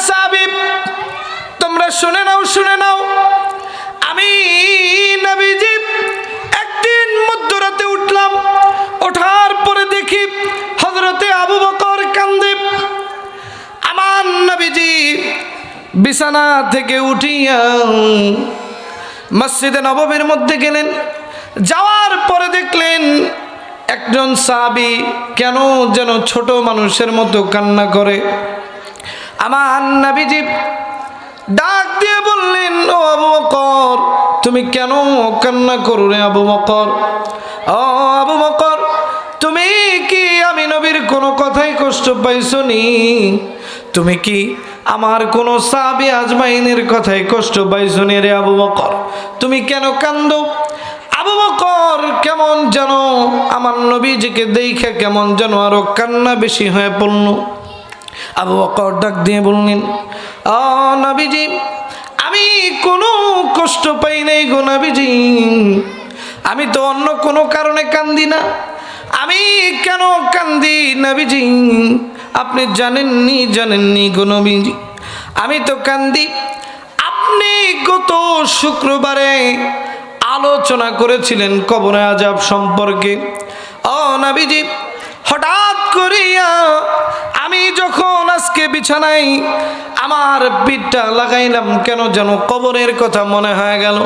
সাহাবী তোমরা শুনে নাও আমি নবীজি একদিন মধ্যরাতে উঠলাম, ওঠার পরে দেখি হযরতে আবু বকর কান্দে। আমার নবীজি বিছানা থেকে উঠিয়া মসজিদে নববীর মধ্যে গেলেন। যাওয়ার পরে দেখলেন একজন সাহাবী কেন যেন ছোট মানুষের মতো কান্না করে। আমার নবীজি ডাক দিয়ে বললেন, ও আবু বকর, তুমি কেন কান্না করো রে আবু বকর? ও আবু বকর, তুমি কি আমি নবীর কোনো কথাই কষ্ট পাইছো নি? তুমি কি আমার কোনো সাহাবী আজমাইনের কথাই কষ্ট পাইছো নি রে আবু বকর? তুমি কেন কান্দো? আবু বকর কেমন যেন আমার নবীজিকে দেখে কেমন যেন আরো কান্না বেশি হয়ে পড়ল। আবু বকর ডাক দিয়ে বললেন, ও নবীজি, আমি কোনো কষ্ট পাই নাই গো নবীজি, আমি তো অন্য কোনো কারণে কান্দি না। আমি কেন কান্দি নবীজি আপনি জানেননি গো নবীজি, আমি তো কান্দি আপনি গত শুক্রবারে আলোচনা করেছিলেন কবরে আযাব সম্পর্কে। ও নবীজি, হঠাৎ করিয়া আমি যখন আজকে বিছানায় আমার পিঠটা লাগাইলাম, কেন যেন কবরের কথা মনে হয়ে গেল।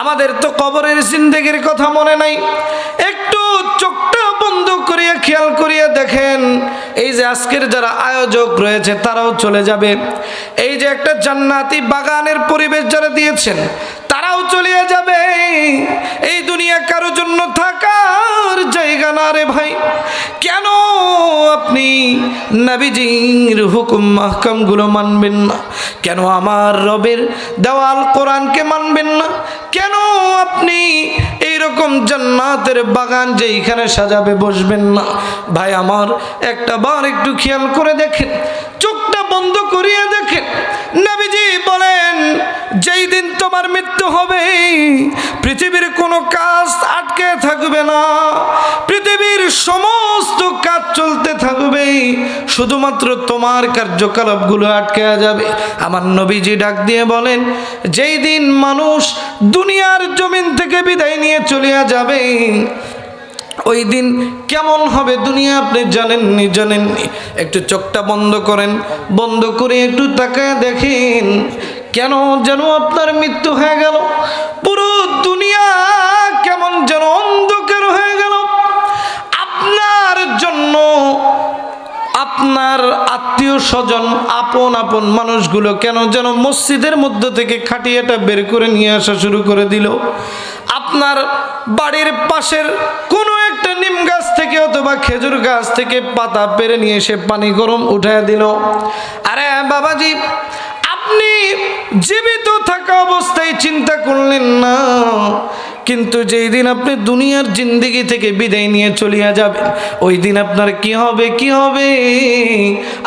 আমাদের তো কবরের জিন্দেগির কথা মনে নাই। একটু চোখটা বন্ধ করিয়া খেয়াল করিয়া দেখেন, এই যে আজকের যারা আয়োজক রয়েছে তারাও চলে যাবে। এই যে একটা জান্নাতি বাগানের পরিবেশ যারা দিয়েছেন তারাও চলে যাবে। এই দুনিয়া কারোর জন্য থাকার জায়গা না রে ভাই। কেন আপনি নবীজির হুকুম মাহকামগুলো মানবেন না? কেন আমার রবের দেওয়াল কোরআনকে মানবেন না? কেন আপনি এইরকম জান্নাতের বাগান যেইখানে সাজাবে বসবেন না? ভাই আমার একটা বার একটু খেয়াল করে দেখেন, চোখটা বন্ধ করিয়া দেখেন। নবীজি বলেন, যেই দিন তোমার মৃত্যু হবে পৃথিবীর কোনো কাজ আটকে থাকবে না, পৃথিবীর সমস্ত কাজ চলতে থাকবে, শুধুমাত্র তোমার কার্যকলাপগুলো আটকে যাবে। আমার নবীজি ডাক দিয়ে বলেন, যেই দিন মানুষ দুনিয়ার জমিন থেকে বিদায় নিয়ে চলে যাবে ওই দিন কেমন হবে দুনিয়া আপনি জানেননি। একটু চোখটা বন্ধ করেন, বন্ধ করে একটু তাকায় দেখেন, কেন যেন আপনার মৃত্যু হয়ে গেল। পুরো দুনিয়া কেমন যেন অন্ধকার হয়ে গেল। আপনার জন্য আপনার আত্মীয় স্বজন আপন মানুষগুলো কেন যেন মসজিদের মধ্য থেকে খাটিয়াটা বের করে নিয়ে আসা শুরু করে দিল। আপনার বাড়ির পাশের কোনো একটা নিম গাছ থেকে অথবা খেজুর গাছ থেকে পাতা পেরে নিয়ে এসে পানি গরম উঠায় দিল। আরে বাবাজি, আপনি জীবিত থাকা অবস্থায় চিন্তা করলেন না, কিন্তু যেই দিন আপনি দুনিয়ার জিন্দেগি থেকে বিদায় নিয়ে চলিয়া যাবেন ওই দিন আপনার কি হবে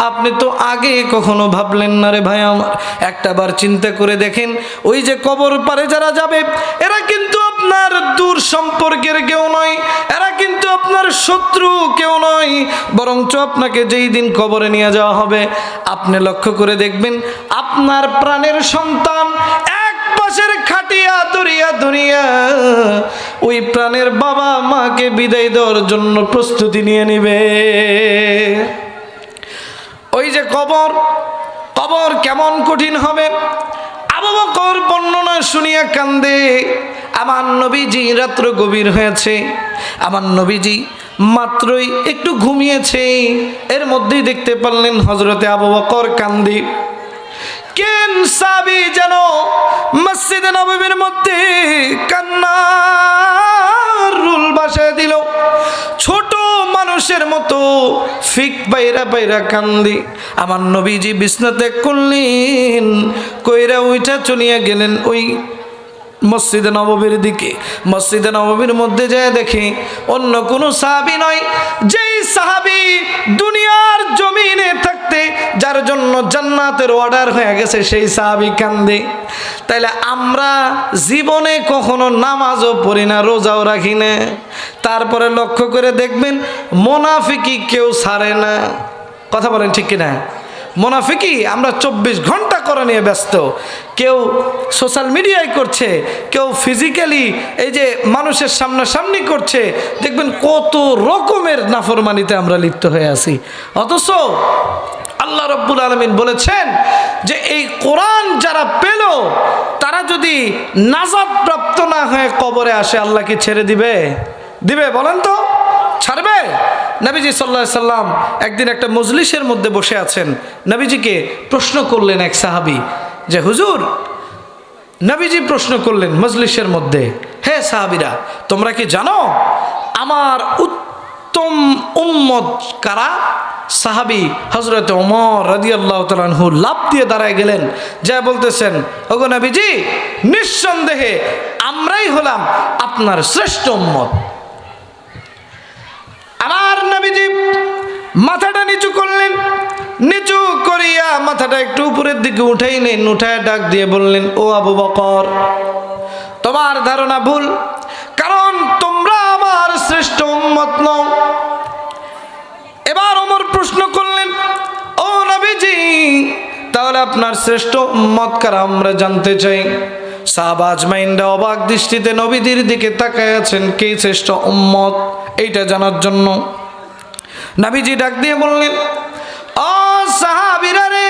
আপনি তো আগে কখনো ভাবলেন না রে ভাই আমার। একটা বার চিন্তা করে দেখেন, ওই যে কবর পারে যারা যাবে এরা কিন্তু আপনার দূর সম্পর্কের কেউ নয়, এরা কিন্তু আপনার শত্রু কেউ নয়, বরঞ্চ আপনাকে যেই দিন কবরে নিয়ে যাওয়া হবে আপনি লক্ষ্য করে দেখবেন আপনার প্রাণের সন্তান পাশের খাটিয়া ধরিয়া ওই প্রাণের বাবা মাকে বিদায় দেওয়ার জন্য প্রস্তুতি নিয়ে নিবে। ওই যে কবর কেমন কঠিন হবে। আবু বকর বর্ণনা শুনিয়া কান্দে। আমার নবীজি রাত্র গভীর হয়েছে, আমার নবীজি মাত্রই একটু ঘুমিয়েছে, এর মধ্যেই দেখতে পারলেন হযরতে আবু বকর কান্দে। কেন সাহাবী যেন মসজিদে নববীর মধ্যে কান্নার রুল বাসায় দিল। ছোট মানুষের মতো ফিক বাইরা কান্দি। আমার নবীজি বিছনা ত্যাগ করলেন, কইরা উঠা চলিয়া গেলেন ওই মসজিদে নববীর দিকে। মসজিদে নববীর মধ্যে যায় দেখে অন্য কোনো সাহাবী নয়, যেই সাহাবী দুনিয়ার জমিনে থাকতে যার জন্য জান্নাতের অর্ডার হয়ে গেছে সেই সাহাবী কান্দে। তাইলে আমরা জীবনে কখনো নামাজও পড়ি না, রোজাও রাখি না, তারপরে লক্ষ্য করে দেখবেন মুনাফিকি কেউ ছাড়ে না। কথা বলেন ঠিক কিনা? মুনাফিকি আমরা 24 ঘন্টা করা নিয়ে ব্যস্ত। কেউ সোশ্যাল মিডিয়ায় করছে, কেউ ফিজিক্যালি এই যে মানুষের সামনাসামনি করছে। দেখবেন কত রকমের নাফরমানিতে আমরা লিপ্ত হয়ে আছি। অথচ আল্লাহ রব্বুল আলামিন বলেছেন যে এই কোরআন যারা পেল তারা যদি নাজাত প্রাপ্ত না হয়ে কবরে আসে, আল্লাহ কি ছেড়ে দিবে? দিবে? বলেন তো, ছাড়বে? নবীজি সাল্লাল্লাহু আলাইহি সাল্লাম একদিন একটা মজলিসের মধ্যে বসে আছেন। নবীজিকে প্রশ্ন করলেন এক সাহাবী যে হুজুর, নবীজি প্রশ্ন করলেন মজলিসের মধ্যে, হে সাহাবীরা, তোমরা কি জানো আমার উত্তম উম্মত কারা? সাহাবী হযরত ওমর রাদিয়াল্লাহু তাআলা আনহু লাফ দিয়ে দাঁড়ায় গেলেন, যা বলতেছেন, ওগো নবীজি, নিঃসন্দেহে আমরাই হলাম আপনার শ্রেষ্ঠ উম্মত। আমার নবীজি মাথাটা নিচু করলেন, নিচু করিয়া মাথাটা একটু উপরের দিকে উঠাইলেন, উঠায় ডাক দিয়ে বললেন, ও আবু বকর, তোমার ধারণা ভুল, কারণ তোমরা আমার শ্রেষ্ঠ উম্মত নও। এবার ওমর প্রশ্ন করলেন, ও নবীজি, তাহলে আপনার শ্রেষ্ঠ উম্মত কারা আমরা জানতে চাই। সাহাবা আজমাইনরা অবাক দৃষ্টিতে নবীজির দিকে তাকায় আছেন, কে শ্রেষ্ঠ উম্মত এইটা জানার জন্য। নবীজি ডাক দিয়ে বললেন, ও সাহাবীরা রে,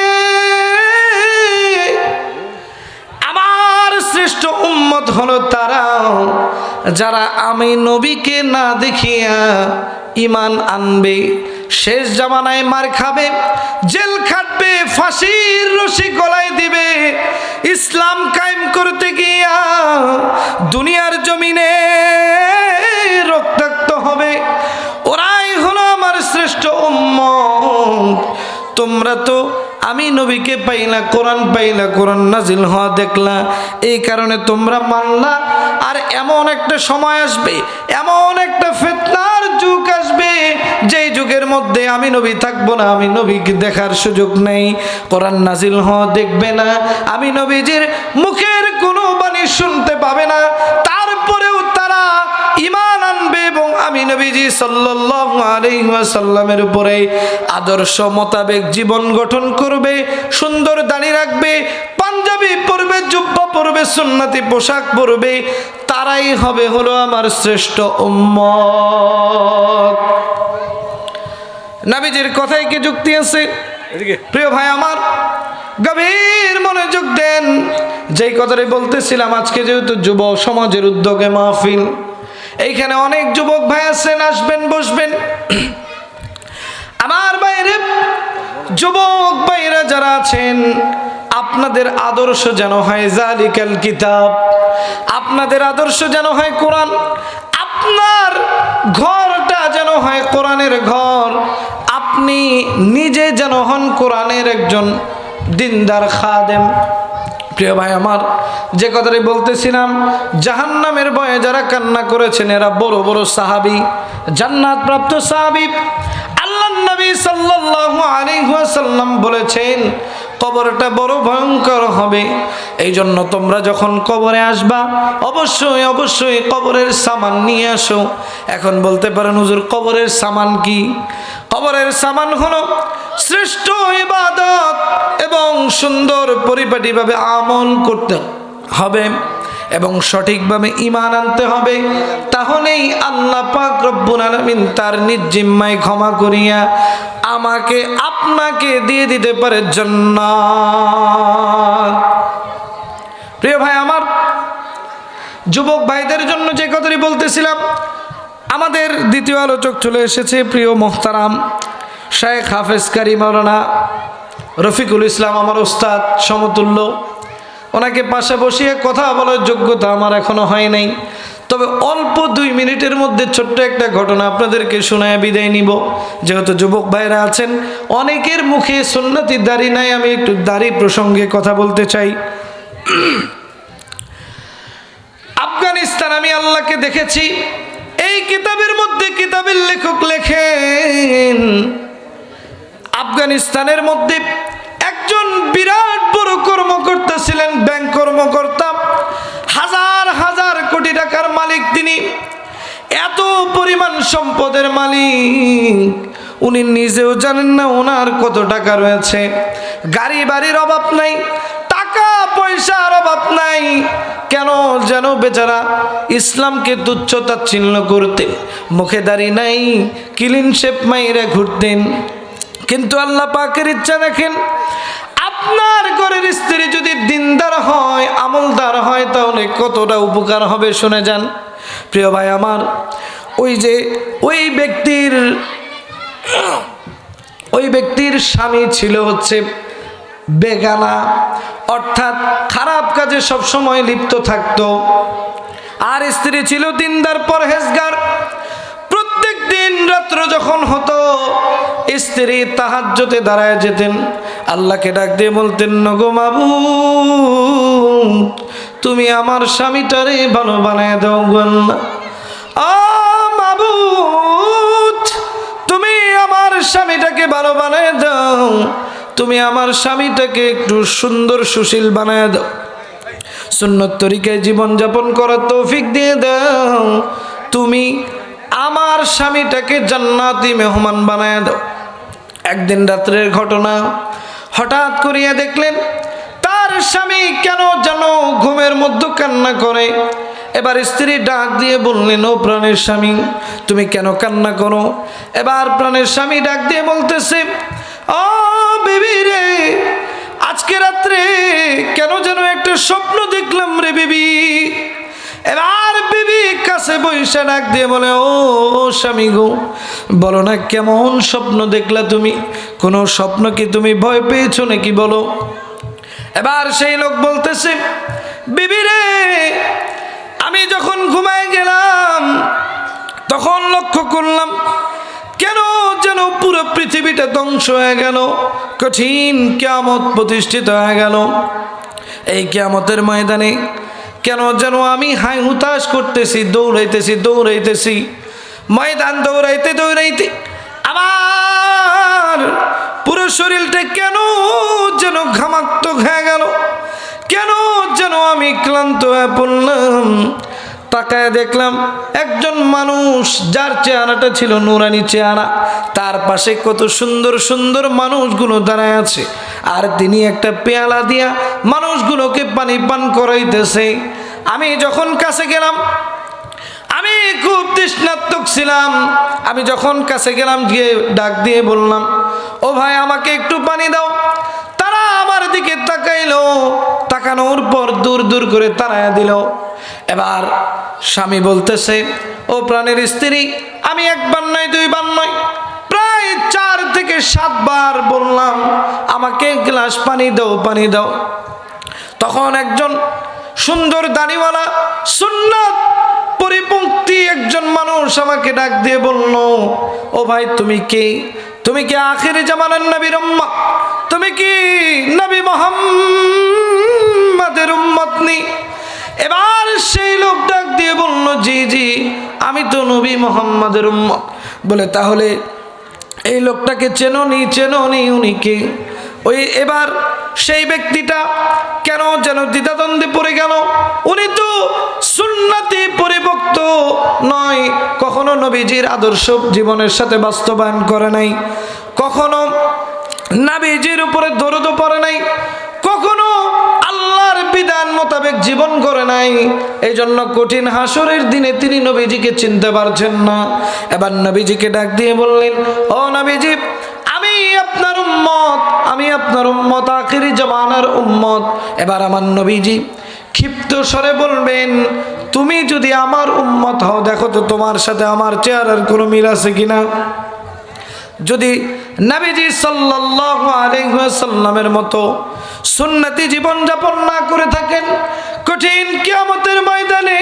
আমার শ্রেষ্ঠ উম্মত হলো তারা যারা আমি নবীকে না দেখিয়া ঈমান আনবে, শেষ জামানায় মার খাবে, জেল খাটবে, ফাঁসির রশি গলায় দিবে, ইসলাম কায়েম করতে গিয়া দুনিয়ার জমিনে রক্তাক্ত হবে। ওরাই হলো আমার শ্রেষ্ঠ উম্মত। তোমরা তো আমি নবীকে পাইলা, কোরআন পাইলা, কোরআন নাজিল হওয়া দেখলা, এই কারণে তোমরা মানলা। আর এমন একটা সময় আসবে, এমন একটা ফিতনার যুগ আসবে, যেই যুগের মধ্যে আমি নবী থাকবো না, আমি নবীকে দেখার সুযোগ নেই, কোরআন নাজিল হওয়া দেখবে না, আমি নবীজির মুখের কোনো বাণী শুনতে পাবে না। তারপরেও তারা ঈমান আনবে এবং আমি নবীজি সাল্লাল্লাহু আলাইহি ওয়াসাল্লামের উপরে আদর্শ মোতাবেক জীবন গঠন করবে, সুন্দর দাড়ি রাখবে, পাঞ্জাবি পরবে, জুব্বা পরবে, সুন্নতি পোশাক পরবে, তারাই হবে হলো আমার শ্রেষ্ঠ উম্মত। নবীজির কথায় কি যুক্তি আছে? প্রিয় ভাই আমার, গভীর মনোযোগ দেন। যেই কথাটাই বলতেছিলাম, আজকে যেহেতু যুব সমাজের উদ্যোগে মাহফিল, এইখানে অনেক যুবক ভাই আছেন, আসবেন, বসবেন। আমার বাইরে যুবক ভাইরা যারা আছেন, আপনাদের আদর্শ যেন হয় জালিকাল কিতাব, আপনাদের আদর্শ যেন হয় কোরআন, আপনার ঘরটা যেন হয় কোরআনের ঘর, আপনি নিজে যেন হন কোরআনের একজন দিনদার খাদেম। প্রিয় ভাই আমার, যে কথাটি বলতেছিলাম, জাহান্নামের ভয়ে যারা কান্না করেছেন এরা বড় বড় সাহাবী, জান্নাত প্রাপ্ত সাহাবী। আল্লাহর নবী সাল্লাল্লাহু আলাইহি ওয়াসাল্লাম বলেছেন কবরটা বড় ভয়ঙ্কর হবে। এই জন্য তোমরা যখন কবরে আসবা অবশ্যই অবশ্যই কবরের সামান নিয়ে আসো। এখন বলতে পারেন হুজুর কবরের সামান কি? কবরের সামান হলো শ্রেষ্ঠ ইবাদত এবং সুন্দর পরিপাটিভাবে আমল করতে হবে এবং সঠিকভাবে ঈমান আনতে হবে। তাহলেই আল্লাহ পাক রব্বুল আলামিন তার নিজ জিম্মায় ক্ষমা করিয়া আমাকে আপনাকে দিয়ে দিতে পারে জান্নাত। প্রিয় ভাই আমার, যুবক ভাইদের জন্য যে কথাটি বলতেছিলাম, আমাদের দ্বিতীয় আলোচক চলে এসেছে, প্রিয় মোহতারাম শেখ হাফেজ কারি মাওলানা রফিকুল ইসলাম, আমার ওস্তাদ সমতুল্য। ওনাকে পাশে বসিয়ে কথা বলার যোগ্যতা আমার এখনো হয় নাই, তবে অল্প 2 মিনিটের মধ্যে ছোট্ট একটা ঘটনা আপনাদেরকে শোনায় বিদায় নিব। যেহেতু যুবক ভাইরা আছেন, অনেকের মুখে সুন্নতি দাড়ি নাই, আমি একটু দাড়ি প্রসঙ্গে কথা বলতে চাই। আফগানিস্তান আমি আল্লাহকে দেখেছি। এই কিতাবের মধ্যে কিতাবের লেখক লেখেন আফগানিস্তানের মধ্যে একজন বিরাট বড় কর্মকর্তা ছিলেন, ব্যাংক কর্মকর্তা, হাজার হাজার কোটি টাকার মালিক তিনি, এত পরিমাণ সম্পদের মালিক। উনি নিজেও জানেন না ওনার কত টাকা রয়েছে। গাড়ি বাড়ির অভাব নাই, টাকা পয়সার অভাব নাই, কেন যেন বেচারা ইসলামকে তুচ্ছ তাচ্ছিল্য করতেন, মুখে দাড়ি নাই, ক্লিন শেপ মাইরা ঘুরতেন। কিন্তু আল্লাহ পাকের ইচ্ছা দেখেন, আপনার ঘরের স্ত্রী যদি দিনদার হয়, আমলদার হয়, তাহলে কতটা উপকার হবে শুনে যান। প্রিয় ভাই আমার, ওই ব্যক্তির স্বামী ছিল হচ্ছে বেগানা, অর্থাৎ খারাপ কাজে সবসময় লিপ্ত থাকতো। আর স্ত্রী ছিল দিনদার পরহেজগার। প্রত্যেক দিন রাত্র যখন হতো, স্ত্রী তাহাজ্জুদে দাঁড়ায় যেতেন, আল্লাহকে ডাক দিয়ে বলতেন, নগো মাবুদ, তুমি আমার স্বামীটারে ভালো বানায় দাও গো আল্লাহ। মাবুদ, তুমি আমার স্বামীটাকে ভালো বানায় দাও, তুমি আমার স্বামীটাকে একটু সুন্দর সুশীল বানায় দাও, সুন্নত তরিকায় জীবনযাপন করার তৌফিক দিয়ে দাও, তুমি আমার স্বামীটাকে জান্নাতি মেহমান বানায় দাও। একদিন রাত্রের ঘটনা, হঠাৎ করিয়া দেখলেন তার স্বামী কেন যেন ঘুমের মধ্যে কান্না করে। এবার স্ত্রী ডাক দিয়ে বললেন, ও প্রাণের স্বামী, তুমি কেন কান্না করো? এবার প্রাণের স্বামী ডাক দিয়ে বলতেছে, ও বেবি রে, আজকে রাত্রে কেন যেন একটা স্বপ্ন দেখলাম রে বেবি। এবার বিবি কাছে বৈশা ডাক দিয়ে বলে, ও স্বামী গো, বলো না কেমন স্বপ্ন দেখলা তুমি? কোনো স্বপ্ন কি তুমি ভয় পেয়েছো নাকি বলো? এবার সেই লোক বলতেছে, বিবি রে, আমি যখন ঘুমায় গেলাম তখন লক্ষ্য করলাম কেন যেন পুরো পৃথিবীটা ধ্বংস হয়ে গেল, কঠিন কিয়ামত প্রতিষ্ঠিত হয়ে গেল। এই কিয়ামতের ময়দানে কেন যেন আমি হাই হুতাশ করতেছি, দৌড়াইতেছি, ময়দান দৌড়াইতে আমার পুরো শরীরটা কেন যেন ঘামাক্তক হয়ে গেল, কেন যেন আমি ক্লান্ত হয়ে পড়লাম। তাকায় দেখলাম একজন মানুষ, যার চেহারাটা ছিল নুরানি চেহারা, তার পাশে কত সুন্দর সুন্দর মানুষগুলো দাঁড়ায় আছে, আর তিনি একটা পেয়ালা দিয়া মানুষগুলোকে পানি পান করাইতেছে। আমি যখন কাছে গেলাম, আমি খুব তৃষ্ণার্তক ছিলাম, আমি যখন কাছে গেলাম গিয়ে ডাক দিয়ে বললাম, ও ভাই আমাকে একটু পানি দাও। তারা আমার দিকে তাকাইলো, তাকানোর পর দূর দূর করে তাড়াইয়া দিল। এবার স্বামী বলতেছে, ও প্রাণের স্ত্রী, আমি একবার নয় দুইবার নয়, প্রায় 4 থেকে 7 বার বললাম আমাকে গ্লাস পানি দাও। তখন একজন সুন্দর দাড়িওয়ালা সুন্নাত পরিপন্থী একজন মানুষ আমাকে ডাক দিয়ে বলল, ও ভাই তুমি কে? তুমি কি আখির জামানার নবীর উম্মত? তুমি কি নবী মুহাম্মাদের উম্মত নি? এবার সেই লোক ডাক দিয়ে বলল, জি আমি তো নবী মুহাম্মাদের উম্মত। বলে তাহলে এই লোকটাকে চেনোনি, উনি কে? এবার সেই ব্যক্তিটা কেন যেন দ্বিধাদ্বন্দ্বে পড়ে গেল। উনি তো সুন্নতি পরিভক্ত নয়, কখনো নবীজির আদর্শ জীবনের সাথে বাস্তবায়ন করে নাই, কখনো নবীজির উপরে দরুদ পড়ে নাই, কখনো আল্লাহর বিধান মোতাবেক জীবন করে নাই। এই জন্য কঠিন হাসরের দিনে তিনি নবীজিকে চিনতে পারছেন না। এবার নবীজিকে ডাক দিয়ে বললেন, ও নবীজি, আমি আপনার উম্মত, আখিরি জামানার উম্মত। এবার আমার নবীজি ক্ষিপ্ত স্বরে বলবেন, তুমি যদি আমার উম্মত হও, দেখো তো তোমার সাথে আমার চেহারার কোনো মিল আছে কিনা। যদি নবীজি সাল্লাল্লাহু আলাইহি ওয়াসাল্লামের মতো সুন্নতি জীবন যাপন না করে থাকেন, কঠিন কিয়ামতের ময়দানে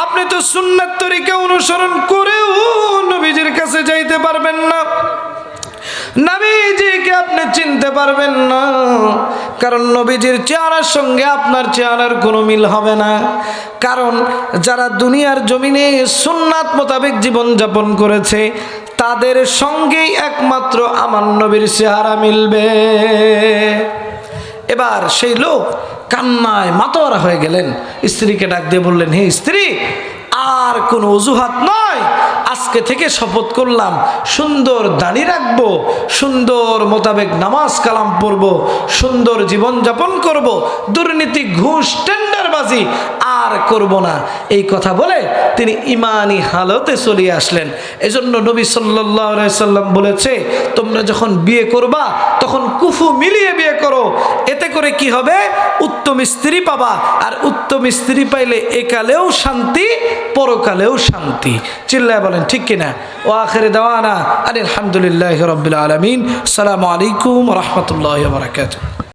আপনি তো সুন্নাত তরিকা অনুসরণ করেও নবীজির কাছে যাইতে পারবেন না, নবীজিকে আপনি চিনতে পারবেন না, কারণ নবীজির চেহারার সঙ্গে আপনার চেহারার কোনো মিল হবে না। কারণ যারা দুনিয়ার জমিনে সুন্নাত মোতাবেক জীবন যাপন করেছে, তাদের সঙ্গেই একমাত্র আমার নবীর চেহারা মিলবে। এবার সেই লোক কান্নায় মাতোয়ারা হয়ে গেলেন, স্ত্রীকে ডাক দিয়ে বললেন, হে স্ত্রী, আর কোনো অজুহাত নয়, আজকে থেকে শপথ করলাম সুন্দর দাড়ি রাখবো, সুন্দর মোতাবেক নামাজ কালাম পড়বো, সুন্দর জীবনযাপন করব, দুর্নীতি ঘুষ টেন্ডারবাজি আর করব না। এই কথা বলে তিনি ইমানি হালতে চলে আসলেন। এজন্য নবী সাল্লাল্লাহু আলাইহি সাল্লাম বলেছে, তোমরা যখন বিয়ে করবা তখন কুফু মিলিয়ে বিয়ে করো, এতে করে কি হবে, উত্তম স্ত্রী পাবা, আর উত্তম স্ত্রী পাইলে একালেও শান্তি পরকালেও শান্তি। চিল্লায় বলেন ঠিক কিনা? ও আখির দাওয়ানা আলহামদুলিল্লাহি রাব্বিল আলামিন। আসসালামু আলাইকুম ওয়া রাহমাতুল্লাহি ওয়া বারাকাতুহু।